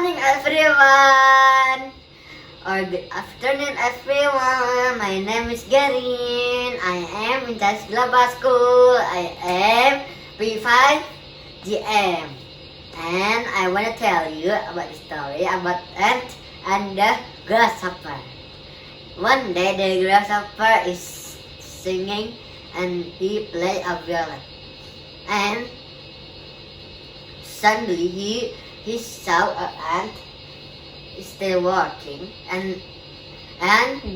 morning, everyone. Or good afternoon, everyone. My name is Garin. I am in Charis Global School. I am P5 Jm. And I want to tell you about the story about ant and the grasshopper. One day the grasshopper is singing and he play a violin. And suddenly he saw an ant still working, and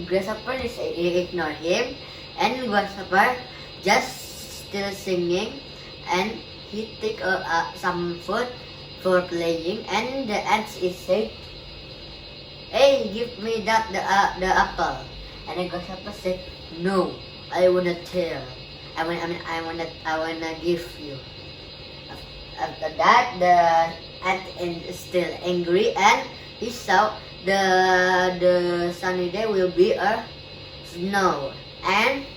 grasshopper ignore him, and grasshopper just still singing, and he take some food for playing, and the ant is saying, "Hey, give me the apple," and the grasshopper said, "No, I wanna tell. I wanna give you." After that, the ant is still angry, and he saw the sunny day will be a snow, and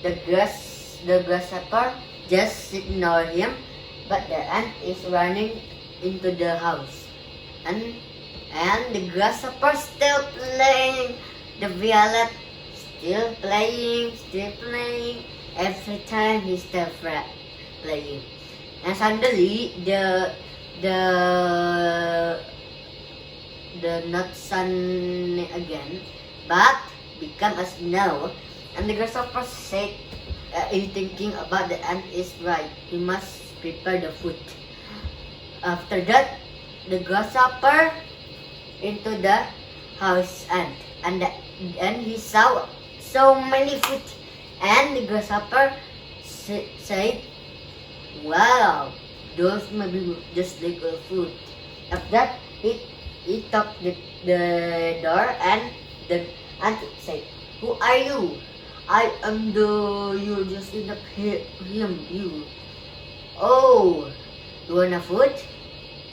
the grasshopper just ignore him, but the ant is running into the house, and the grasshopper still playing the violet, still playing. Every time he still playing, and suddenly the not sunny again, but become a snow, and the grasshopper said, he thinking about the ant is right. He must prepare the food. After that, the grasshopper into the house ant, and he saw so many food, and the grasshopper said, "Wow, those may be just like a food." After that, he tapped the door, and the ant said, "Who are you?" "I am you just in the him, you." "Oh, you want a food?"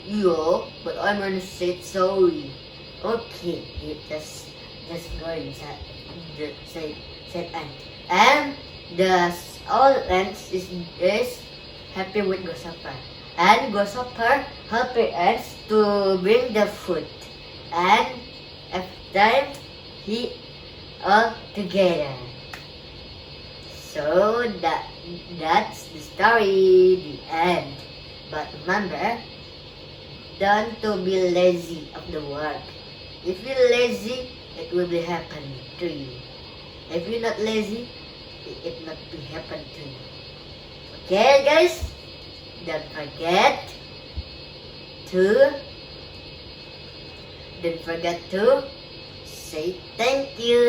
"Yeah, but I'm gonna say sorry." "Okay," he just go inside, said ant. And the all ants is happy with grasshopper, and grasshopper helping ants to bring the food, and after he all together. So that's the story, the end. But remember, don't to be lazy of the work. If you're lazy, it will be happen to you. If you're not lazy, it not be happen to you. Okay, guys, don't forget to say thank you.